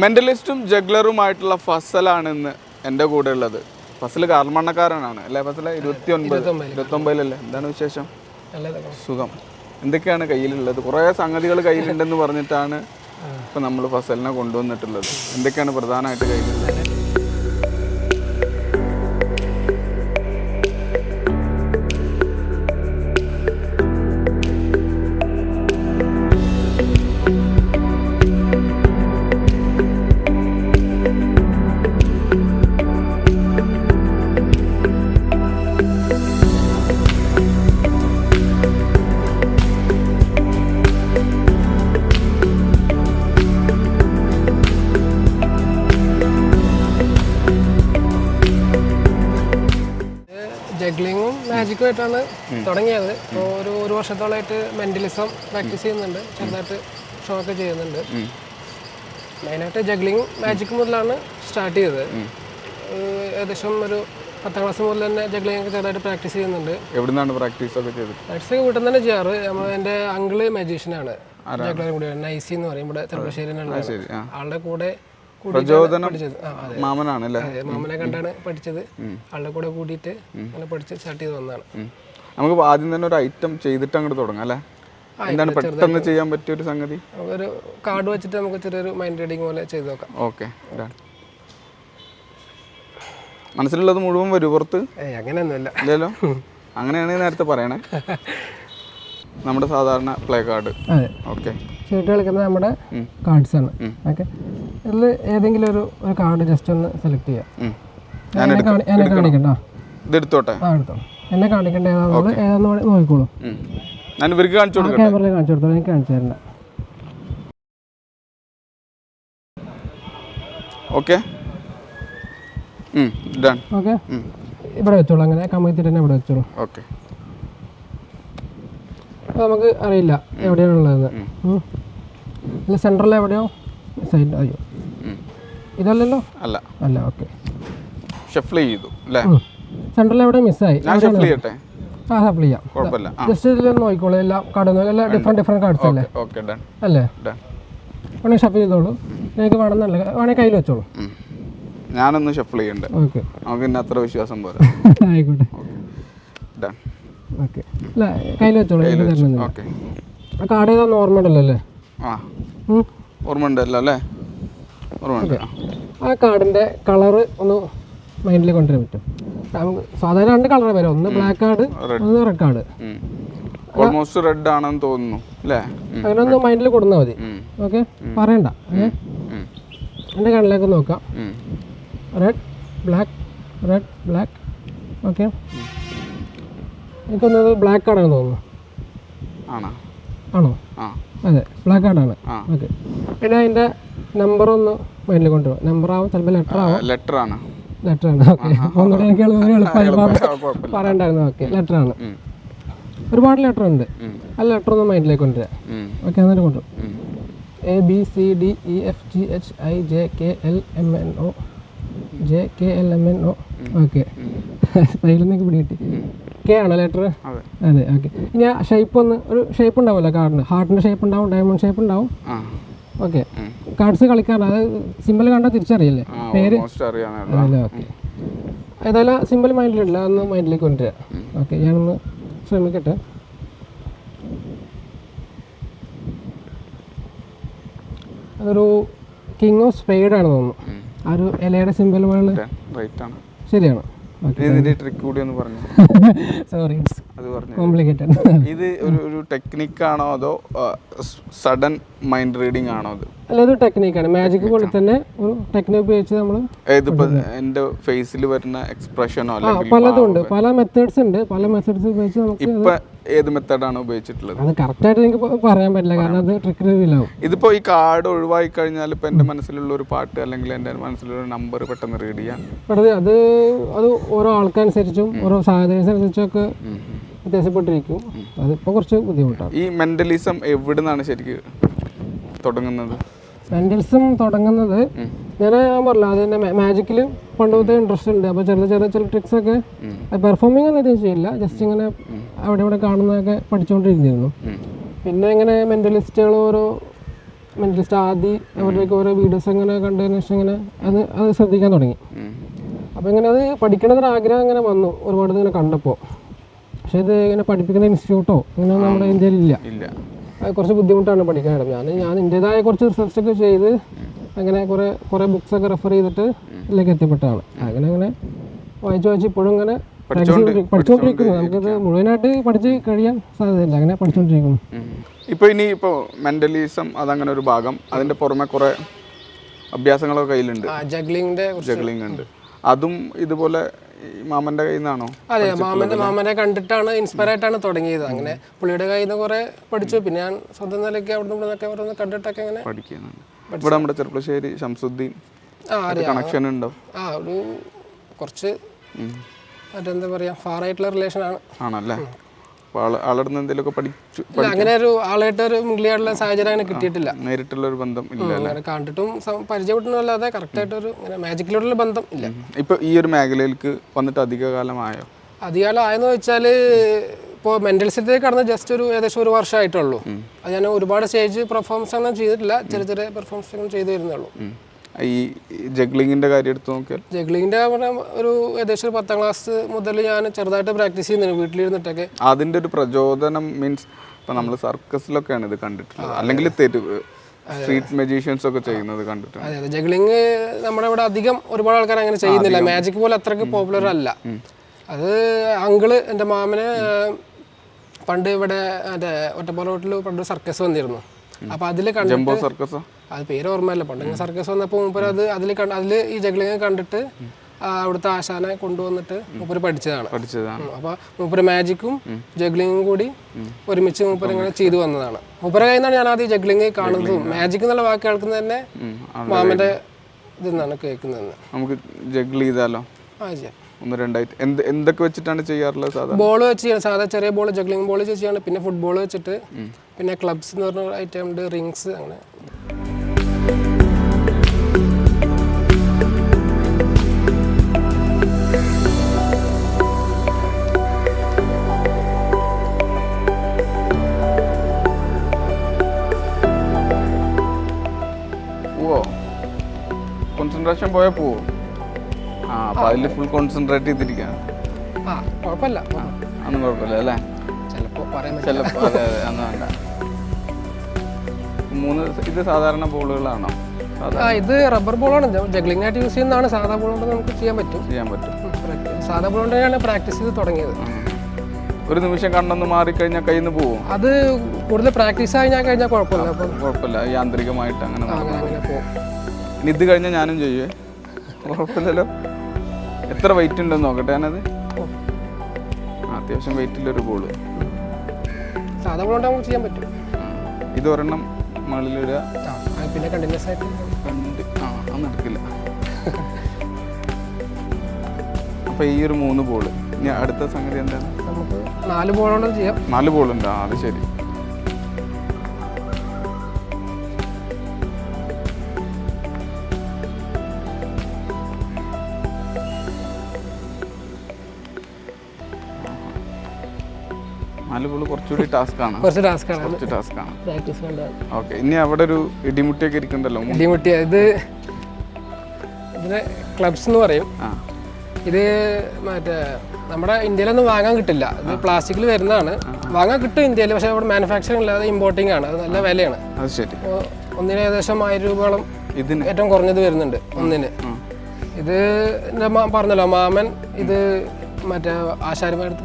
മെൻ്റലിസ്റ്റും ജഗ്ലറുമായിട്ടുള്ള ഫസലാണ് ഇന്ന് എൻ്റെ കൂടെ ഉള്ളത്. ഫസൽ കാർമണ്ണക്കാരനാണ് അല്ലേ? ഫസല 29-29 എന്താണ് വിശേഷം? സുഖം. എന്തൊക്കെയാണ് കയ്യിലുള്ളത്? കുറേ സംഗതികൾ കയ്യിലുണ്ടെന്ന് പറഞ്ഞിട്ടാണ് ഇപ്പം നമ്മൾ ഫസലിനെ കൊണ്ടുവന്നിട്ടുള്ളത്. എന്തൊക്കെയാണ് പ്രധാനമായിട്ട് കയ്യിലുള്ളത്? ജഗ്ലിങ്ങും മാജിക്കും ആയിട്ടാണ് തുടങ്ങിയത്. ഇപ്പോൾ ഒരു വർഷത്തോളമായിട്ട് മെൻ്റലിസം പ്രാക്ടീസ് ചെയ്യുന്നുണ്ട്, ചെറുതായിട്ട് ഷോ ഒക്കെ ചെയ്യുന്നുണ്ട്. മെയിനായിട്ട് ജഗ്ലിങ്ങും മാജിക്കും മുതലാണ് സ്റ്റാർട്ട് ചെയ്തത്. ഏകദേശം ഒരു 10ാം ക്ലാസ് മുതൽ തന്നെ ജഗ്ലിംഗ് ഒക്കെ ചെറുതായിട്ട് പ്രാക്ടീസ് ചെയ്യുന്നുണ്ട്. എവിടുന്നാണ് പ്രാക്ടീസ് ഒക്കെ ചെയ്തത്? പ്രാക്ടീസ് ഒക്കെ വീട്ടിൽ തന്നെ ചെയ്യാറ്. എൻ്റെ അങ്കിള് മജീഷ്യനാണ്, ജഗ്ലറും കൂടെ നൈസി എന്ന് പറയും, ഇവിടെ ചെറുപ്പശ്ശേരിയിലാണ്. ആളുടെ കൂടെ മാമനെ കണ്ടാണ് പഠിച്ചത്. ആളുടെ കൂടെ കൂടിയിട്ട് അങ്ങനെ പഠിച്ച് സ്റ്റാർട്ട് ചെയ്ത് വന്നതാണ്. നമുക്ക് ആദ്യം തന്നെ ഒരു ഐറ്റം ചെയ്തിട്ട് അങ്ങോട്ട് തുടങ്ങാം അല്ലേ? എന്താണ് പെട്ടെന്ന് ചെയ്യാൻ പറ്റിയ ഒരു സംഗതി? ഒരു കാർഡ് വെച്ചിട്ട് നമുക്ക് ചെറിയൊരു മൈൻഡ് റീഡിങ് പോലെ ചെയ്ത് നോക്കാം. ഓക്കെ, മനസ്സിലുള്ളത് മുഴുവൻ വരും പുറത്ത്? അങ്ങനെയൊന്നുമില്ല. ഇല്ലല്ലോ, അങ്ങനെയാണെങ്കിൽ നേരത്തെ പറയണേ. നമ്മുടെ സാധാരണ പ്ലേ കാർഡ്. ഓക്കെ, ഷീട്ട് കളിക്കുന്നത് നമ്മുടെ കാർഡ്സ് ആണ്. ഓക്കെ, ഇതിൽ ഏതെങ്കിലും ഒരു കാർഡ് ജസ്റ്റ് ഒന്ന് സെലക്ട് ചെയ്യാം. എന്നെ കാണിക്കണ്ട, ഇതെടുത്തോട്ടെ. എടുത്തോ, എന്നെ കാണിക്കണ്ട ഏതാന്ന് നോക്കിക്കോളൂ. ഞാൻ ഇവർക്ക് കാണിച്ചു കൊടുക്കാം. ക്യാമറയിൽ കാണിച്ചു കൊടുത്തോ, എനിക്ക് കാണിച്ചു തരണ്ട. ഓക്കെ ഓക്കെ, ഇവിടെ വെച്ചോളൂ. അങ്ങനെ കമ്മിത്തിട്ട് തന്നെ ഇവിടെ വെച്ചോളൂ. ഓക്കെ, നമുക്ക് അറിയില്ല എവിടെയാണുള്ളതെന്ന്. അല്ല, സെൻട്രൽ എവിടെയോ സൈഡ്. അയ്യോ, ഇതല്ലല്ലോ. അല്ല അല്ല. ഓക്കെ, ഷഫിൾ ചെയ്തു അല്ലേ? സെൻട്രൽ എവിടെ മിസ്സായി. ഷഫിൾ ചെയ്യട്ടെ? ഷഫിൾ ചെയ്യാം. കുഴപ്പമില്ല. ജസ്റ്റ് ഇതിലൊന്ന് നോക്കിക്കോളൂ. എല്ലാ കാർഡൊന്നും എല്ലാം ഡിഫറെൻറ്റ് കാർഡ്സ് അല്ലേ? അല്ലേ? വേണമെങ്കിൽ ഷഫിൾ ചെയ്തോളൂ. നിങ്ങൾക്ക് വേണമെന്നല്ല, വേണമെങ്കിൽ കയ്യിൽ വെച്ചോളൂ. ഞാനൊന്ന് ഷഫിൾ ചെയ്യണ്ടേ? ഓക്കെ, നമുക്ക് പിന്നെ അത്ര വിശ്വാസം പോലെ. ആയിക്കോട്ടെ. ഓക്കെ, അല്ല കയ്യിൽ വെച്ചോളൂ. ഓക്കെ, ആ കാർഡ് ഏതാ ഓർമ്മയുണ്ടല്ലോ അല്ലേ? ഓർമ്മ ഉണ്ടല്ലോ അല്ലേ? ഓർമ്മ. ആ കാർഡിൻ്റെ കളറ് ഒന്ന് മൈൻഡിൽ കൊണ്ടുവരാൻ പറ്റും. സാധാരണ 2 കളർ വരും, ഒന്ന് ബ്ലാക്ക് കാർഡ്, ഒന്ന് റെഡ് കാർഡ്. ഓൾമോസ്റ്റ് റെഡ് ആണെന്ന് തോന്നുന്നു അല്ലേ? അങ്ങനെ ഒന്ന് മൈൻഡിൽ കൊടുത്താൽ മതി. ഓക്കെ, പറയണ്ട. എൻ്റെ കണ്ണിലേക്ക് നോക്കാം. Red black, red black. Okay, എനിക്കൊന്നത് ബ്ലാക്ക് കാർഡാണെന്ന് തോന്നുന്നു. ആണോ? അതെ, ബ്ലാക്ക് കാർഡാണ്. ഓക്കെ, പിന്നെ അതിൻ്റെ നമ്പർ ഒന്ന് മൈൻഡിൽ കൊണ്ടുപോകാം. നമ്പർ ആവും, ചിലപ്പോൾ ലെറ്റർ ആവും. ലെറ്ററാണ്. ഓക്കെ, ഒന്നുകൂടെ എനിക്ക് എളുപ്പമായി പറയണ്ടായിരുന്നു. ഓക്കെ, ലെറ്ററാണ്. ഒരുപാട് ലെറ്റർ ഉണ്ട്. ആ ലെറ്റർ ഒന്ന് മൈൻഡിലേക്ക് കൊണ്ടുവരാം. ഓക്കെ, എന്നിട്ട് കൊണ്ടുപോകും. ABCDEFGHIJKLMNO JKLMNO. ഓക്കെ, സ്പെയിലൊന്നൊക്കെ പിടികിട്ടി. കെ ആണോ ലെറ്റർ? അതെ. ഓക്കെ, ഇനി ആ ഷേപ്പ് ഒരു ഷേപ്പ് ഉണ്ടാവുമല്ലോ കാർഡിന്. ഹാർട്ടിൻ്റെ ഷേപ്പ് ഉണ്ടാവും, ഡയമണ്ട് ഷേപ്പ് ഉണ്ടാവും. ഓക്കെ, കാർഡ്സ് കളിക്കാറ് അത് സിമ്പിൾ കണ്ടാൽ തിരിച്ചറിയില്ലേ പേര്? അല്ലേ? ഓക്കെ, ഏതായാലും സിമ്പിൾ മൈൻഡിലില്ല, അതൊന്ന് മൈൻഡിലേക്ക് കൊണ്ടുവരാം. ഓക്കെ, ഞാനൊന്ന് ശ്രമിക്കട്ടെ. അതൊരു കിങ് ഓഫ് സ്പേഡ് ആണ് തോന്നുന്നു. ആ ഒരു ഇലയുടെ സിമ്പിൾ പോലെ. ശരിയാണ്. Sorry, complicated. ഇത് ഒരു ടെക്നിക്കാണോ അതോ സഡൻ മൈൻഡ് റീഡിംഗ് ആണോ? അല്ല, ഒരു ടെക്നിക്കാണ്. മാജിക് പോലെ തന്നെ ഒരു ടെക്നിക്ക് ഉപയോഗിച്ച് നമ്മൾ എന്റെ ഫേസിൽ വരുന്ന എക്സ്പ്രഷനോ പലതും ഉണ്ട്, പല മെത്തേഡ്സ് ഉണ്ട്. പല മെത്തേഡ്സ് ഉപയോഗിച്ച് നമുക്ക് ഏത് മെത്തേഡാണ് ഉപയോഗിച്ചിട്ടുള്ളത്? അത് കറക്റ്റായിട്ട് എനിക്ക് പറയാൻ പറ്റില്ല, കാരണം അത് ട്രിക്ക് റിവീലാവും. ഇതിപ്പോൾ ഈ കാർഡ് ഒഴിവായി കഴിഞ്ഞാൽ ഇപ്പം എൻ്റെ മനസ്സിലുള്ള ഒരു പാട്ട് അല്ലെങ്കിൽ എൻ്റെ മനസ്സിലുള്ള ഒരു നമ്പർ പെട്ടെന്ന് റീഡ് ചെയ്യാം. അത് ഓരോ ആൾക്കനുസരിച്ചും ഓരോ സാഹചര്യത്തിനനുസരിച്ചും ഒക്കെ വ്യത്യാസപ്പെട്ടിരിക്കും. അതിപ്പോൾ കുറച്ച് ബുദ്ധിമുട്ടാണ്. ഈ മെൻ്റലിസം എവിടെ നിന്നാണ് ശരിക്കും തുടങ്ങുന്നത്? മെൻ്റലിസം തുടങ്ങുന്നത് ഞാൻ പറഞ്ഞില്ല, അത് തന്നെ മാജിക്കിൽ പണ്ടുപോലത്തെ ഇൻട്രസ്റ്റ് ഉണ്ട്. അപ്പോൾ ചില ട്രിക്സൊക്കെ പെർഫോമിംഗ് ഒന്നും ചെയ്യില്ല, ജസ്റ്റ് ഇങ്ങനെ അവിടെ ഇവിടെ കാണുന്നതൊക്കെ പഠിച്ചുകൊണ്ടിരുന്നിരുന്നു. പിന്നെ ഇങ്ങനെ മെൻ്റലിസ്റ്റുകൾ ഓരോ മെന്റലിസ്റ്റ് ആദ്യം അവരുടെയൊക്കെ ഓരോ വീഡിയോസ് അങ്ങനെ കണ്ടതിന് ശേഷം ഇങ്ങനെ അത് ശ്രദ്ധിക്കാൻ തുടങ്ങി. അപ്പോൾ ഇങ്ങനെ അത് പഠിക്കണമെന്നൊരു ആഗ്രഹം ഇങ്ങനെ വന്നു ഒരുപാട് ഇങ്ങനെ കണ്ടപ്പോൾ. പക്ഷേ ഇത് ഇങ്ങനെ പഠിപ്പിക്കുന്ന ഇൻസ്റ്റിറ്റ്യൂട്ടോ ഇങ്ങനെ നമ്മുടെ ഇന്ത്യയിലില്ല. അത് കുറച്ച് ബുദ്ധിമുട്ടാണ് പഠിക്കാനായിട്ട്. ഞാൻ എൻ്റെതായ കുറച്ച് റിസർച്ചൊക്കെ ചെയ്ത് അങ്ങനെ കുറേ ബുക്സൊക്കെ റെഫർ ചെയ്തിട്ട് ഇതിലേക്ക് എത്തിപ്പെട്ടതാണ്. അങ്ങനെ വായിച്ച് ഇപ്പോഴും ഇങ്ങനെ പഠിച്ചുകൊണ്ടിരിക്കുന്നു. നമുക്കത് മുഴുവനായിട്ട് പഠിച്ച് കഴിയാൻ സാധ്യതയില്ല. അങ്ങനെ പഠിച്ചുകൊണ്ടിരിക്കുന്നു. ഇപ്പോൾ മെന്റലിസം അതങ്ങനെ ഒരു ഭാഗം, അതിന്റെ പുറമെ കുറെ അഭ്യാസങ്ങളൊക്കെ കയ്യിലുണ്ട്. ജഗ്ലിംഗ് ഉണ്ട്. അതും ഇതുപോലെ മാമന്റെ കയ്യിൽ നിന്നാണോ? അതെ, മാമനെ കണ്ടിട്ടാണ് ഇൻസ്പയർ ആയിട്ടാണ് തുടങ്ങിയത്. അങ്ങനെ പുള്ളിയുടെ കയ്യിൽ നിന്ന് കുറെ പഠിച്ചു. പിന്നെ ഞാൻ സ്വന്തം നിലയ്ക്ക് അവിടെ നിന്നൊക്കെ കണ്ടിട്ടൊക്കെ അങ്ങനെ പഠിക്കുന്നുണ്ട്. ഇവിടെ നമ്മുടെ ചെറുപ്പശ്ശേരി ശംസുദ്ദീൻ കണക്ഷൻ ഉണ്ടോ? ഒരു കുറച്ച് മറ്റെന്താ പറയാ ഫാർ ആയിട്ടുള്ള റിലേഷൻ ആണല്ലേ. ആളടുന്ന് എന്തെങ്കിലുമൊക്കെ പഠിച്ചു? അങ്ങനെ ഒരു ആളായിട്ട് ഒരു മിങ്കിളിയായിട്ടുള്ള സാഹചര്യം അങ്ങനെ കിട്ടിയിട്ടില്ല. നേരിട്ടുള്ള ഒരു ബന്ധം ഇല്ല. അങ്ങനെ കണ്ടിട്ടും പരിചയപ്പെട്ടുന്നല്ലാതെ കറക്റ്റ് ആയിട്ടൊരു മാജിക്കിലോട്ടുള്ള ബന്ധം ഇല്ല. ഇപ്പൊ ഈ ഒരു മേഖലയിലേക്ക് വന്നിട്ട് അധികകാലമായോ? അധികകാലം ആയെന്ന് വെച്ചാൽ ഇപ്പോൾ മെന്റലിസത്തിലേക്ക് കടന്ന് ജസ്റ്റ് ഏകദേശം ഒരു വർഷമായിട്ടുള്ളൂ. അത് ഞാൻ ഒരുപാട് സ്റ്റേജ് പെർഫോമൻസ് ഒന്നും ചെയ്തിട്ടില്ല, ചെറിയ പെർഫോമൻസ് ഒന്നും ചെയ്തു വരുന്നുള്ളൂ. ഈ ജഗ്ലിങ്ങിന്റെ കാര്യം എടുത്ത് നോക്കിയാൽ ജഗ്ലിങ്ങിന്റെ ഒരു ഏകദേശം 10ാം ക്ലാസ് മുതൽ ഞാൻ ചെറുതായിട്ട് പ്രാക്ടീസ് ചെയ്യുന്നുണ്ട് വീട്ടിലിരുന്നിട്ടൊക്കെ. അതിന്റെ ഒരു പ്രചോദനം മീൻസ് ഇപ്പൊ നമ്മൾ സർക്കസിലൊക്കെയാണ് ഇത് കണ്ടിട്ടുള്ളത്, അല്ലെങ്കിൽ സ്ട്രീറ്റ് മജീഷ്യൻസ് ഒക്കെ ചെയ്യുന്നത് കണ്ടിട്ടുണ്ട്. അതെ, ജഗ്ലിങ് നമ്മുടെ ഇവിടെ അധികം ഒരുപാട് ആൾക്കാർ അങ്ങനെ ചെയ്യുന്നില്ല. മാജിക് പോലെ അത്രയ്ക്ക് പോപ്പുലർ അല്ല. അത് അങ്കിള് എൻ്റെ മാമന് പണ്ട് ഇവിടെ മറ്റേ ഒറ്റപ്പാലം റോട്ടിൽ പണ്ട് സർക്കസ് വന്നിരുന്നു. അപ്പൊ അതിൽ കണ്ടിട്ട് അത് പേര് ഓർമ്മയല്ല, പണ്ട് സർക്കസ് വന്നപ്പോൾ മൂപ്പര് അതിൽ ഈ ജഗ്ലിങ് കണ്ടിട്ട് അവിടുത്തെ ആശാനെ കൊണ്ടുവന്നിട്ട് മൂപ്പര് പഠിച്ചതാണ്. അപ്പൊ മൂപ്പര് മാജിക്കും ജഗ്ലിങ്ങും കൂടി ഒരുമിച്ച് മൂപ്പര് ഇങ്ങനെ ചെയ്തു വന്നതാണ്. മൂപ്പര കയ്യിൽ നിന്നാണ് ഞാൻ ആദ്യം ജഗ്ലിങ് കാണുന്നതും മാജിക് എന്നുള്ള വാക്ക് കേൾക്കുന്നത് തന്നെ മാമന്റെ ഇതെന്നാണ് കേൾക്കുന്നത്. നമുക്ക് ജഗ്ലി ചെയ്താലോ? എന്തൊക്കെ വെച്ചിട്ടാണ് ചെയ്യാറുള്ളത്? ബോൾ വെച്ച് സാധാ ചെറിയ ബോൾ, ജഗ്ലിംഗ് ബോൾ വെച്ചാണ്. പിന്നെ ഫുട്ബോൾ വെച്ചിട്ട്, പിന്നെ ക്ലബ്സ് എന്ന് പറഞ്ഞ ഐറ്റം ഉണ്ട്, റിങ്സ്, അങ്ങനെ. കോൺസെൻട്രേഷൻ പോയാൽ പോവും. അപ്പൊ അതില് ഫുൾ കോൺസെൻട്രേറ്റ് ചെയ്തിരിക്കുകയാണ്. കുഴപ്പമില്ല, ഒന്നും കുഴപ്പമില്ല അല്ലേ? ചിലപ്പോ അതെ ഒന്നും വേണ്ട. 3 ഇത് സാധാരണ ബോളുകളാണോ? ഇത് റബ്ബർ ബോളാണ്. ജഗ്ലിംഗ് ആയിട്ട് യൂസ് ചെയ്യുന്നതാണ്. സാധാ ബോൾ കൊണ്ട് നമുക്ക് ചെയ്യാൻ പറ്റും. സാധാ ബോൾ കൊണ്ടാണ് പ്രാക്ടീസ് ചെയ്ത് തുടങ്ങിയത്. ഒരു നിമിഷം കണ്ണൊന്ന് മാറിക്കഴിഞ്ഞാൽ കയ്യിൽ നിന്ന് പോവും. അത് കൂടുതൽ പ്രാക്ടീസ് കഴിഞ്ഞാൽ കുഴപ്പമില്ല. യാന്ത്രികമായിട്ട് അങ്ങനെ പോകും. ഇനി ഇത് കഴിഞ്ഞാൽ ഞാനും ചെയ്യുവേ, കുഴപ്പമില്ലല്ലോ. എത്ര വെയിറ്റ് ഉണ്ടെന്ന് നോക്കട്ടെ ഞാനത്. അത്യാവശ്യം വെയിറ്റുള്ളൊരു ബോള്. സാധാ ബോൾ കൊണ്ട് നമുക്ക് ചെയ്യാൻ പറ്റും. ഇത് ഒരെണ്ണം മുകളിലിടുക, പിന്നെ കണ്ടിന്യൂസ് ആയിട്ട് നടക്കില്ല. അപ്പൊ ഈ ഒരു 3 ബോള്. ഇനി അടുത്ത സംഗതി എന്താണ്? നമുക്ക് 4 ബോളോടെ ചെയ്യാം. 4 ബോളുണ്ട്. അത് ശരി. കുറച്ചുകൂടി ടാസ്ക് ആണ്. ഓക്കെ, ഇനി അവിടെ ഒരു ഇടിമുട്ടിയൊക്കെ ഇരിക്കണ്ടല്ലോ. ഇടിമുട്ടി ഇതിന് ക്ലബ്സ് എന്ന് പറയും. ഇത് മറ്റേ നമ്മുടെ ഇന്ത്യയിലൊന്നും വാങ്ങാൻ കിട്ടില്ല. ഇത് പ്ലാസ്റ്റിക്കിൽ വരുന്നതാണ്. വാങ്ങാൻ കിട്ടും ഇന്ത്യയിൽ, പക്ഷേ അവിടെ മാനുഫാക്ചറിംഗ് ഇല്ലാതെ ഇമ്പോർട്ടിംഗ് ആണ്. അത് നല്ല വിലയാണ്. അത് ശരി. ഒന്നിന് ഏകദേശം 1000 രൂപയോളം ഇതിന് ഏറ്റവും കുറഞ്ഞത് വരുന്നുണ്ട് ഒന്നിന്. ഇത് പറഞ്ഞല്ലോ മാമൻ ഇത് മറ്റേ ആശാരിമാരടുത്ത്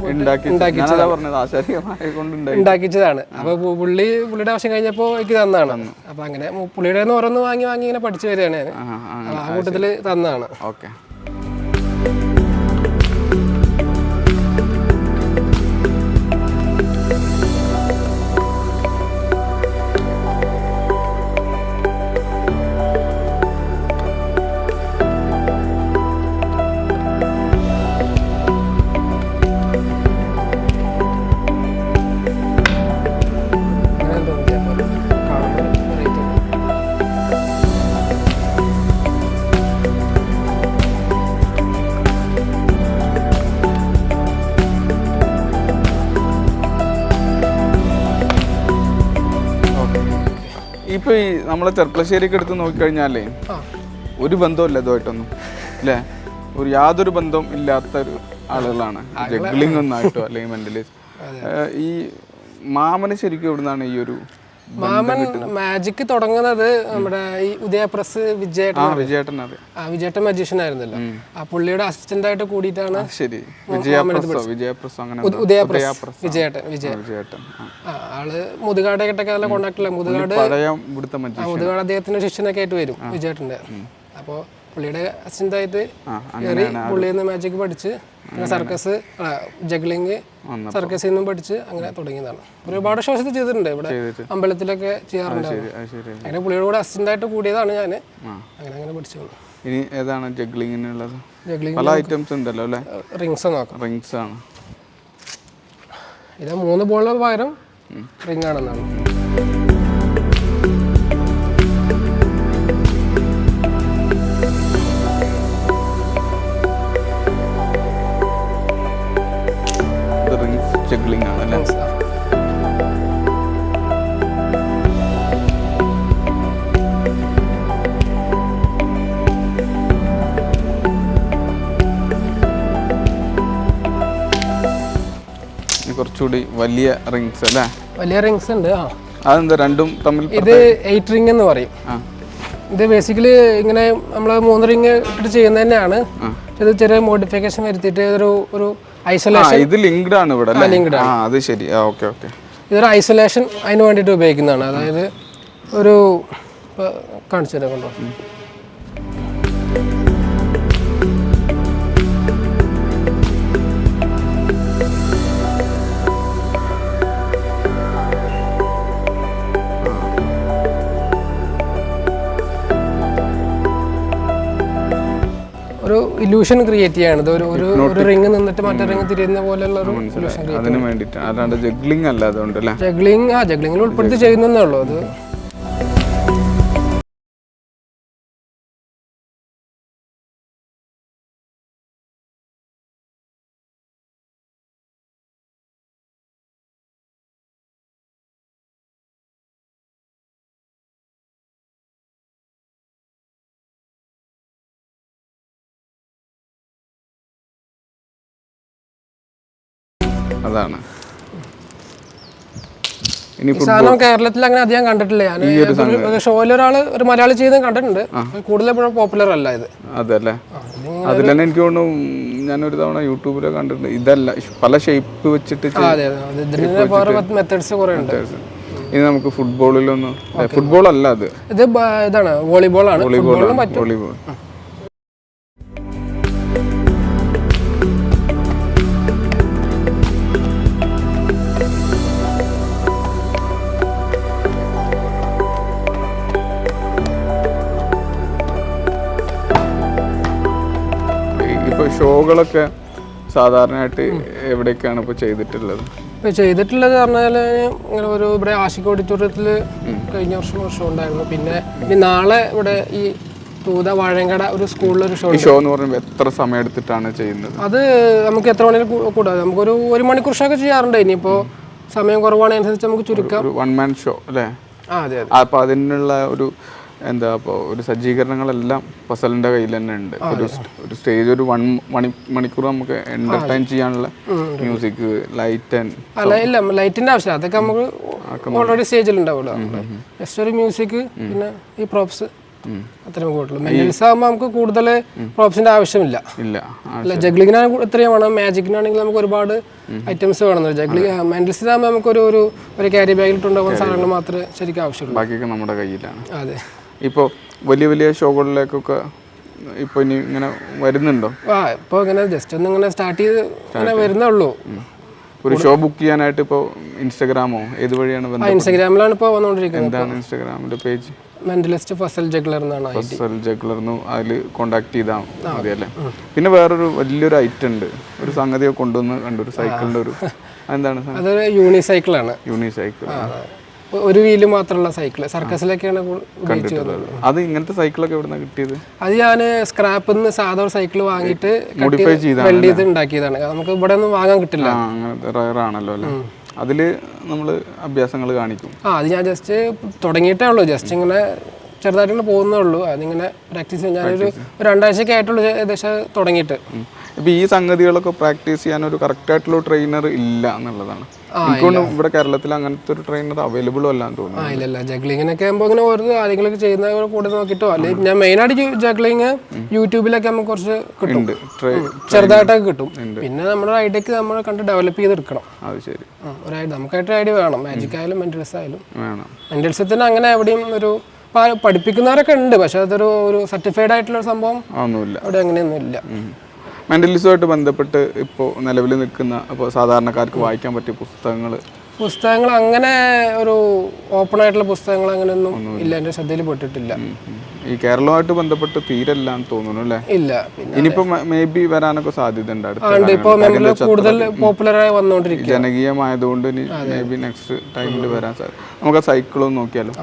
ഉണ്ടാക്കിച്ചതാണ്. അപ്പൊ പുള്ളിയുടെ ആവശ്യം കഴിഞ്ഞപ്പോ എനിക്ക് തന്നതാണ്. അപ്പൊ അങ്ങനെ പുള്ളിയുടെ ഓരോന്ന് വാങ്ങി ഇങ്ങനെ പഠിച്ചു വരികയാണ് ഞാൻ. ആ കൂട്ടത്തില് തന്നതാണ്. ഓക്കെ. ഇനിയിപ്പോൾ ഈ നമ്മളെ ചെർപ്പളശ്ശേരിയൊക്കെ എടുത്ത് നോക്കിക്കഴിഞ്ഞാലേ ഒരു ബന്ധമില്ല ഇതുമായിട്ടൊന്നും അല്ലേ, യാതൊരു ബന്ധവും ഇല്ലാത്തൊരു ആളുകളാണ് ജഗ്ലിംഗ് ഒന്നായിട്ടോ അല്ലെങ്കിൽ മെന്റലിസ്റ്റ്. ഈ മാമന് ശരിക്കും എവിടുന്നാണ് ഈ ഒരു മാമൻ മാജിക് തുടങ്ങുന്നത് നമ്മുടെ ഈ ഉദയപ്രസ് വിജയേട്ടൻ മജീഷ്യൻ ആയിരുന്നല്ലോ, ആ പുള്ളിയുടെ അസിസ്റ്റന്റ് ആയിട്ട് കൂടിയിട്ടാണ് വിജയേട്ടൻ. ആള് മുതുകാടായിട്ടൊക്കെ നല്ല കോണ്ടാക്ട് അല്ല, മുതുകാട് അദ്ദേഹത്തിന്റെ ശിഷ്യനൊക്കെ ആയിട്ട് വരും വിജയേട്ടന്റെ. അപ്പോൾ പുള്ളിയുടെ അസിസ്റ്റന്റ് ആയിട്ട് കയറി പുള്ളിയിൽ നിന്ന് മാജിക് പഠിച്ച് പിന്നെ സർക്കസ് ജഗ്ലിങ് സർക്കസിൽ നിന്നും പഠിച്ച് അങ്ങനെ തുടങ്ങിയതാണ്. ഒരുപാട് ഷോസ് ചെയ്തിട്ടുണ്ട് ഇവിടെ അമ്പലത്തിലൊക്കെ ചെയ്യാറുണ്ട്. അങ്ങനെ പുള്ളിയുടെ കൂടെ അസിസ്റ്റന്റ് ആയിട്ട് കൂടിയതാണ് ഞാൻ. അങ്ങനെ പഠിച്ചു. ഇനി ഏതാണ് ജഗ്ലിങ്ങിനുള്ളത്? പല ഐറ്റംസ് ഉണ്ടല്ലോ അല്ലേ? റിങ്സ് നോക്കാം. റിങ്സ് ആണ് ഇത് 3 ബോളിന് പകരം റിംഗ് ആണെന്നാണ്. ജഗ്ലിംഗ് ആണ് അല്ലേ? കുറച്ചുകൂടി വലിയ റിങ്സ് അല്ലേ? വലിയ റിങ്സ് ഉണ്ട്. അതെന്താ രണ്ടും തമ്മിൽ? ഇത് 8 റിംഗ് എന്ന് പറയും. ഇത് ബേസിക്കലി ഇങ്ങനെ നമ്മൾ 3 റിംഗ് ഇട്ട് ചെയ്യുന്നത് തന്നെയാണ്. ഇത് ചെറിയ മോഡിഫിക്കേഷൻ വരുത്തിയിട്ട് ഒരു ഐസൊലേഷൻ. ഇത് ലിങ്ക്ഡ് ആണ് ഇവിടെ. അത് ശരി. Okay okay. ഇതൊരു ഐസൊലേഷൻ അതിന് വേണ്ടിയിട്ട് ഉപയോഗിക്കുന്നതാണ്. അതായത് ഒരു കാണിച്ചു തരാം കൊണ്ടോ. ഒരു ഇല്യൂഷൻ ക്രിയേറ്റ് ചെയ്യാണ്. ഒരു റിംഗ് നിന്നിട്ട് മറ്റേ റിംഗ് തിരിയുന്ന പോലെയുള്ള ഒരു ഇല്യൂഷൻ. അതിന് വേണ്ടിയിട്ടാണ്, അല്ലാണ്ട് ജഗ്ലിംഗ് അല്ല. അതുകൊണ്ടല്ലേ ജഗ്ലിംഗിൽ ഉൾപ്പെടുത്തി ചെയ്യുന്നേ ഉള്ളൂ. അത് അതാണ്. സാധനം കേരളത്തിൽ അങ്ങനെ അധികം കണ്ടിട്ടില്ല. ഞാൻ ഷോയിൽ ഒരു മലയാളി ചെയ്ത് കണ്ടിട്ടുണ്ട്. കൂടുതൽ പോപ്പുലർ അല്ല ഇത്. അതല്ലേ? അതിൽ തന്നെ എനിക്ക് തോന്നുന്നു ഞാനൊരു തവണ യൂട്യൂബിൽ കണ്ടിട്ടുണ്ട്. ഇതല്ല, പല ഷേപ്പ് വെച്ചിട്ട് മെത്തേഡ്സ് കുറെ ഉണ്ട്. ഇനി നമുക്ക് ഫുട്ബോളിലൊന്നും, ഫുട്ബോൾ അല്ല അത്, ഇതാണ് വോളിബോൾ ആണ്. വോളിബോൾ. ഷോകളൊക്കെ സാധാരണയായിട്ട് എവിടെയൊക്കെയാണ് ഇപ്പോൾ ചെയ്തിട്ടുള്ളത്? ചെയ്തിട്ടുള്ളത് പറഞ്ഞാൽ ഇങ്ങനെ ഇവിടെ ആഷിക് ഓഡിറ്റോറിയത്തിൽ കഴിഞ്ഞ വർഷം ഷോ ഉണ്ടായിരുന്നു. പിന്നെ ഇനി നാളെ ഇവിടെ ഈ തൂത വാഴങ്കട ഒരു സ്കൂളിലൊരു ഷോ എന്ന് പറയുമ്പോൾ എത്ര സമയം എടുത്തിട്ടാണ് ചെയ്യുന്നത്? അത് നമുക്ക് എത്ര മണിക്കൂർ കൂടാതെ നമുക്കൊരു 1 മണിക്കൂർ ഷോ ഒക്കെ ചെയ്യാറുണ്ട്. ഇനിയിപ്പോൾ സമയം കുറവാണനുസരിച്ച് നമുക്ക് ചുരുക്കാം. 1 മാൻ ഷോ അല്ലേ? അതെ. അപ്പോൾ അതിനുള്ള ഒരു സജ്ജീകരണങ്ങളെല്ലാം ഫസലിന്റെ കയ്യിൽ തന്നെ ഉണ്ട്. ഒരു സ്റ്റേജ്, ഒരു 1 മണിക്കൂർ നമുക്ക് എന്റർടൈൻ ചെയ്യാനുള്ള മ്യൂസിക്, ലൈറ്റിന്റെ ആവശ്യം അതൊക്കെ നമുക്ക് ഓൾറെഡി സ്റ്റേജിൽ ഉണ്ടാവുമല്ലോ. ജസ്റ്റ് ഒരു മ്യൂസിക്, പിന്നെ ഈ പ്രോപ്സ്, അത്രയും കൂടുതൽ. മെന്റൽസ് ആകുമ്പോൾ നമുക്ക് കൂടുതൽ പ്രോപ്സിന്റെ ആവശ്യമില്ല. ജഗ്ലിങ്ങിനാണ് ഇത്രയും വേണം. മാജിക്കിനാണെങ്കിൽ നമുക്ക് ഒരുപാട് ഐറ്റംസ് വേണം. മെന്റൽസിനാകുമ്പോൾ നമുക്ക് ഒരു ക്യാരി ബാഗിൽ ഇട്ടുണ്ടാകുന്ന സാധനങ്ങൾ മാത്രമേ ശരിക്കും ആവശ്യമുള്ളൂ. ബാക്കിയൊക്കെ നമ്മുടെ കയ്യിലാണ്. അതെ. ഇപ്പോൾ വലിയ ഷോകളിലേക്കൊക്കെ ഇപ്പോൾ ഇനി ഇങ്ങനെ വരുന്നുണ്ടോ? ഇപ്പോൾ ഇങ്ങനെ ജസ്റ്റ് ഒന്ന് ഇങ്ങനെ സ്റ്റാർട്ട് ചെയ്ത് ഇങ്ങനെ വരുന്നേ ഉള്ളൂ. ഒരു ഷോ ബുക്ക് ചെയ്യാനായിട്ട് ഇപ്പോൾ ഇൻസ്റ്റാഗ്രാമോ ഏത് വഴിയാണ്? ഇൻസ്റ്റാഗ്രാമിലാണ് ഇപ്പോൾ വന്നുകൊണ്ടിരിക്കുന്നത്. എന്താണ് ഇൻസ്റ്റാഗ്രാമിന്റെ പേജ്? മെന്റലിസ്റ്റ് ഫസൽ ജഗ്ലർ എന്നാണ്. ഫസൽ ജഗ്ലർ അതിൽ കോണ്ടാക്ട് ചെയ്താൽ മതി അല്ലേ? പിന്നെ വേറൊരു വലിയൊരു ഐറ്റം ഉണ്ട്, ഒരു സംഗതിയൊക്കെ കൊണ്ടുവന്ന് കണ്ടു, ഒരു സൈക്കിളിന്റെ ഒരു, എന്താണ്? അതൊരു യൂണിസൈക്കിളാണ്. യൂണിസൈക്കിൾ, ഒരു വീല് മാത്രമുള്ള സൈക്കിള്. സർക്കസിലൊക്കെയാണ് കണ്ടിട്ടുള്ളത്. അത് ഇങ്ങനത്തെ സൈക്കിളൊക്കെ എവിടെ നിന്നാണ് കിട്ടിയത്? അത് ഞാൻ സ്ക്രാപ്പിൽ നിന്ന് സാധാ ഒരു സൈക്കിൾ വാങ്ങിയിട്ട് വെൽഡ് ചെയ്ത് ഉണ്ടാക്കിയതാണ്. നമുക്ക് ഇവിടെ ഒന്നും വാങ്ങാൻ കിട്ടില്ല. റയർ ആണല്ലോ അല്ലേ? അതിൽ നമ്മൾ അഭ്യാസങ്ങൾ കാണിക്കും. അത് ഞാൻ ജസ്റ്റ് തുടങ്ങിയിട്ടേ ഉള്ളൂ, ജസ്റ്റ് ഇങ്ങനെ ചെറുതായിട്ട് പോകുന്നേ ഉള്ളൂ. അതിങ്ങനെ പ്രാക്ടീസ് ഞാനൊരു 2 ആഴ്ചയൊക്കെ ആയിട്ടുള്ളൂ ഏകദേശം തുടങ്ങിയിട്ട്. ഇപ്പം ഈ സംഗതികളൊക്കെ പ്രാക്ടീസ് ചെയ്യാൻ ഒരു കറക്റ്റായിട്ടുള്ള ട്രെയിനർ ഇല്ല എന്നുള്ളതാണ്. എനിക്കൊന്ന് ഇവിടെ കേരളത്തിൽ അങ്ങനത്തെ ഒരു ട്രെയിനർ അവൈലബിളും അല്ലാന്ന് തോന്നുന്നു. ഇല്ല, ജഗ്ലിങ്ങിനൊക്കെ ആകുമ്പോൾ ഇങ്ങനെ ഓരോ കാര്യങ്ങളൊക്കെ ചെയ്യുന്ന കൂടെ നോക്കിയിട്ടോ, അല്ലെങ്കിൽ ഞാൻ മെയിനായിട്ട് ജഗ്ലിങ് യൂട്യൂബിലൊക്കെ നമുക്ക് കുറച്ച് കിട്ടും, ചെറുതായിട്ടൊക്കെ കിട്ടും. പിന്നെ നമ്മുടെ ഐഡിയക്ക് നമ്മൾ കണ്ട് ഡെവലപ്പ് ചെയ്തെടുക്കണം. അത് ശരി, നമുക്കായിട്ട് ഐഡിയ വേണം. മാജിക് ആയാലും മെന്റൽസ് ആയാലും. മെന്റൽസത്തിന് അങ്ങനെ എവിടെയും ഒരു പഠിപ്പിക്കുന്നവരൊക്കെ ഉണ്ട്, പക്ഷെ അതൊരു സർട്ടിഫൈഡ് ആയിട്ടുള്ള സംഭവം അവിടെ അങ്ങനെയൊന്നും ഇല്ല. മെന്റലിസമായിട്ട് ബന്ധപ്പെട്ട് ഇപ്പോൾ നിലവിൽ നിൽക്കുന്ന അപ്പോൾ സാധാരണക്കാർക്ക് വായിക്കാൻ പറ്റിയ പുസ്തകങ്ങൾ അങ്ങനെ ഒരു ഓപ്പൺ ആയിട്ടുള്ള പുസ്തകങ്ങൾ അങ്ങനെയൊന്നും ഇല്ല, എൻ്റെ ശ്രദ്ധയിൽ പെട്ടിട്ടില്ല. ഈ കേരളവുമായിട്ട് ബന്ധപ്പെട്ട് തീരെല്ലാന്ന് തോന്നുന്നു അല്ലേ? ഇല്ല. ഇനിയിപ്പോ മേ ബി വരാനൊക്കെ സാധ്യത ഉണ്ട്, കൂടുതൽ പോപ്പുലറായി വന്നുകൊണ്ടിരിക്കും, ജനകീയമായതുകൊണ്ട് മേ ബി നെക്സ്റ്റ് ടൈമിൽ വരാൻ സാധ്യത. നമുക്ക് സൈക്കിളൊന്നും നോക്കിയാലോ?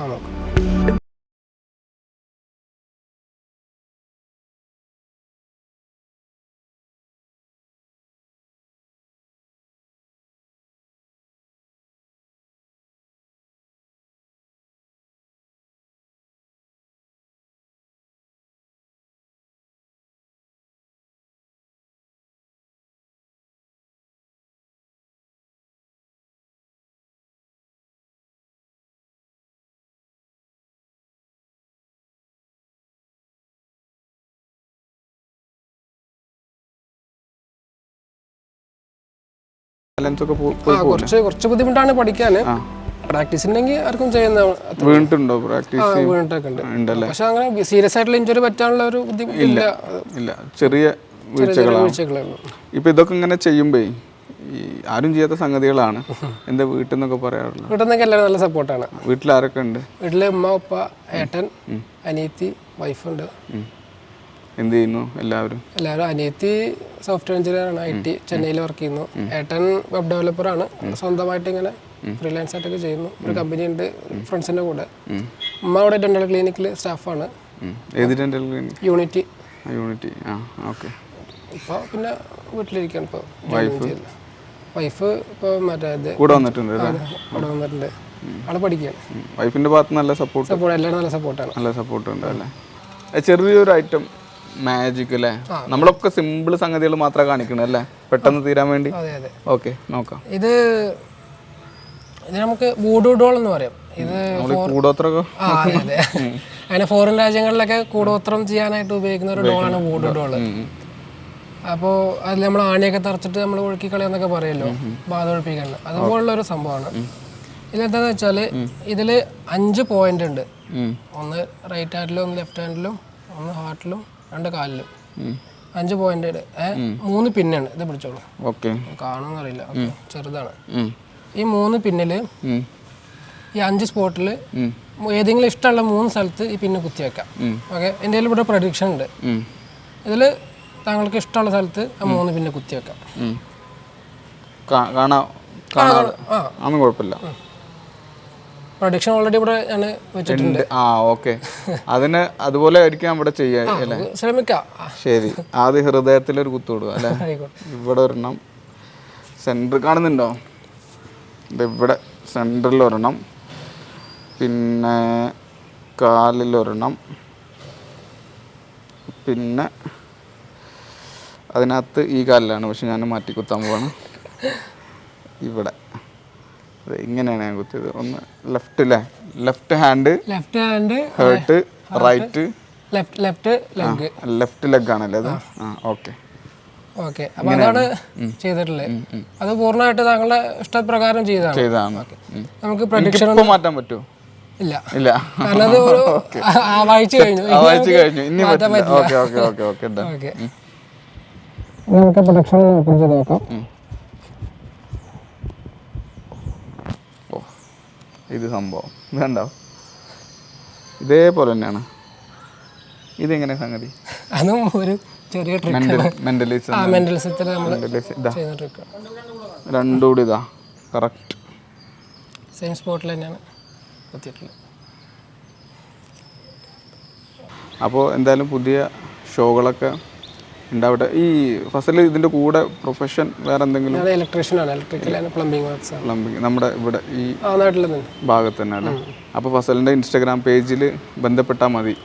കുറച്ച് ബുദ്ധിമുട്ടാണ് പഠിക്കാൻ. പ്രാക്ടീസ് ഉണ്ടെങ്കിൽ ആർക്കും ചെയ്യുന്ന. വീണിട്ടുണ്ടോ? പ്രാക്ടീസ് വീണിട്ടൊക്കെ ഉണ്ട്, പക്ഷെ അങ്ങനെ സീരിയസ് ആയിട്ടുള്ള ഇഞ്ചുറി പറ്റാനുള്ള ഒരു ബുദ്ധിമുട്ടില്ല. ചെറിയ വീഴ്ചകളാണ്. ഇപ്പൊ ഇതൊക്കെ ഇങ്ങനെ ചെയ്യുമ്പോ ഈ ആരും ചെയ്യാത്ത സംഗതികളാണ്. എന്താ വീട്ടിൽ നിന്നൊക്കെ പറയാറുള്ളത്? വീട്ടിൽ നിന്നൊക്കെ എല്ലാവരും നല്ല സപ്പോർട്ടാണ്. വീട്ടിൽ ആരൊക്കെ ഉണ്ട്? വീട്ടില് ഉമ്മ, ഉപ്പ, ഏട്ടൻ, അനിയത്തി, വൈഫുണ്ട്. എന്ത് ചെയ്യുന്നു എല്ലാവരും? അനിയത്തി സോഫ്റ്റ്വെയർ എഞ്ചിനീയർ ആണ്, IT ചെന്നൈയിൽ വർക്ക് ചെയ്യുന്നു. ഏട്ടൻ വെബ് ഡെവലപ്പറാണ്, സ്വന്തമായിട്ട് ഇങ്ങനെ ഫ്രീലാൻസ് ആയിട്ടൊക്കെ ചെയ്യുന്നു. ഒരു കമ്പനി ഉണ്ട് ഫ്രണ്ട്സിന്റെ കൂടെ. ഉമ്മ അവിടെ ഡെന്റൽ ക്ലിനിക്കിൽ സ്റ്റാഫാണ്. ഏത് ഡെന്റൽ ക്ലിനിക്? യൂണിറ്റി. ഇപ്പൊ പിന്നെ വീട്ടിലിരിക്കാണ്. ഇപ്പോൾ വൈഫ് ഇപ്പോൾ മറ്റേ കൂടെ വന്നിട്ടുണ്ട്. ആളെ പഠിക്കുകയാണ്. വൈഫിന്റെ ഭാഗത്ത് നല്ല സപ്പോർട്ട്, എല്ലാവരും നല്ല സപ്പോർട്ട് ഉണ്ട് അല്ലേ? ചെറിയൊരു ഐറ്റം മാജിക് അല്ലേ? നമ്മളൊക്കെ സിമ്പിൾ സംഗതികൾ മാത്രമേ കാണിക്കണേ അല്ലേ, പെട്ടെന്ന് തീരാൻ വേണ്ടി. ഓക്കെ, നോക്കാം. ഇത് നമുക്ക് വൂഡു ഡോൾ എന്ന് പറയും. ഇത് കൂടോത്രമൊക്കെ അങ്ങനെ ഫോറിൻ രാജ്യങ്ങളിലൊക്കെ കൂടോത്രം ചെയ്യാനായിട്ട് ഉപയോഗിക്കുന്ന ഒരു ഡോളാണ് വൂഡു ഡോള്. അപ്പോൾ അതിൽ നമ്മൾ ആണിയൊക്കെ തറച്ചിട്ട് നമ്മൾ ഒഴുക്കി കളയാന്നൊക്കെ പറയുമല്ലോ, ബാധ ഒഴിപ്പിക്കാൻ. അതുപോലുള്ള ഒരു സംഭവമാണ്. ഇതിലെന്താന്ന് വെച്ചാൽ ഇതിൽ 5 പോയിന്റ് ഉണ്ട്. ഒന്ന് റൈറ്റ് ഹാൻഡിലും, ഒന്ന് ലെഫ്റ്റ് ഹാൻഡിലും, ഒന്ന് ഹാർട്ടിലും, 2 കാലിലും. 5 പോയിന്റ് 3 പിന്നാണ്. ഇത് പിടിച്ചോളൂ, കാണുമെന്ന് അറിയില്ല, ചെറുതാണ്. ഈ 3 പിന്നിൽ ഈ 5 സ്പോട്ടിൽ ഏതെങ്കിലും ഇഷ്ടമുള്ള 3 സ്ഥലത്ത് ഈ പിന്നെ കുത്തി വെക്കാം. ഓക്കെ, എൻ്റെ ഇവിടെ പ്രഡിക്ഷൻ ഉണ്ട്. ഇതിൽ താങ്കൾക്ക് ഇഷ്ടമുള്ള സ്ഥലത്ത് ആ 3 പിന്നെ കുത്തി വെക്കാം. കുഴപ്പമില്ല. പ്രൊഡിക്ഷൻ ഓൾറെഡി ഇവിടെ ഞാൻ വെച്ചിട്ടുണ്ട്. അതിന് അതുപോലെ ആയിരിക്കും ഇവിടെ ചെയ്യാം. ശ്രമിക്കാം. ശരി, ആദ്യം ഹൃദയത്തിലൊരു കുത്തുവിടുക അല്ലേ? ഇവിടെ ഒരെണ്ണം സെൻറ്റർ കാണുന്നുണ്ടോ? ഇവിടെ സെൻറ്ററിൽ ഒരെണ്ണം, പിന്നെ കാലിലൊരെണ്ണം, പിന്നെ അതിനകത്ത് ഈ കാലിലാണ്, പക്ഷെ ഞാൻ മാറ്റി കുത്താൻ പോവാണ്. ഇവിടെ ഇങ്ങനെയാണ് ഞാൻ കുത്തിയത്. ഒന്ന് left hand hurt, right left leg ആണല്ലേ അത്? ഓക്കെ. അപ്പോൾ അതാണ് ചെയ്തിട്ടുള്ളത്. അത് പൂർണ്ണമായിട്ട് താങ്കളുടെ ഇഷ്ടപ്രകാരം ചെയ്തതാണ്. നമുക്ക് പ്രഡിക്ഷൻ മാറ്റാൻ പറ്റുമോ? ഇല്ല, കാരണം അത് വായിച്ചു കഴിഞ്ഞു. ഇനി നമുക്ക് പ്രൊഡക്ഷൻ ഓപ്പൺ ചെയ്ത് നോക്കാം. ഇത് സംഭവം വേണ്ട, ഇതേപോലെ തന്നെയാണ്. ഇതെങ്ങനെ സംഗതി? അതും ഒരു ചെറിയ മെന്റലിസത്തിൽ നമ്മൾ ചെയ്യുന്ന ട്രിക്ക്. രണ്ടും കൂടി ഇതാ കറക്റ്റ് സെയിം സ്പോട്ടിൽ തന്നെയാണ് കുത്തിയിട്ടുള്ളത്. അപ്പോൾ എന്തായാലും പുതിയ ഷോകളൊക്കെ ഉണ്ടാവട്ടെ. ഈ ഫസൽ ഇതിൻ്റെ കൂടെ പ്രൊഫഷൻ വേറെ എന്തെങ്കിലും? ഞാൻ ഇലക്ട്രീഷ്യനാണ്, electrical and plumbing works. Plumbing നമ്മുടെ ഇവിടെ ഈ നാട്ടിൽ തന്നെ ഭാഗത്ത് തന്നെ അല്ലേ? അപ്പോൾ ഫസലിൻ്റെ ഇൻസ്റ്റാഗ്രാം പേജിൽ ബന്ധപ്പെട്ടാൽ മതി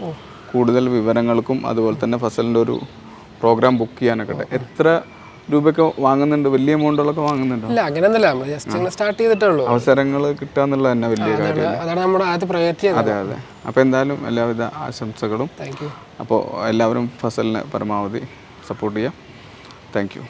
കൂടുതൽ വിവരങ്ങൾക്കും. അതുപോലെ തന്നെ ഫസലിൻ്റെ ഒരു പ്രോഗ്രാം ബുക്ക് ചെയ്യാനൊക്കെ. എത്ര രൂപയൊക്കെ വാങ്ങുന്നുണ്ട്? വലിയ എമൗണ്ടുകളൊക്കെ വാങ്ങുന്നുണ്ടോ? ഇല്ല, അങ്ങനെയൊന്നുമില്ല. നമ്മൾ ജസ്റ്റ് സ്റ്റാർട്ട് ചെയ്തിട്ടേ ഉള്ളൂ. അവസരങ്ങൾ കിട്ടുക എന്നുള്ളത് തന്നെ വലിയ കാര്യം. അതാണ് നമ്മുടെ ആദ്യത്തെ പ്രയോറിറ്റി. അതെ അതെ. അപ്പോൾ എന്തായാലും എല്ലാവിധ ആശംസകളും. Thank you. അപ്പോൾ എല്ലാവരും ഫസലിനെ പരമാവധി സപ്പോർട്ട് ചെയ്യാം. Thank you.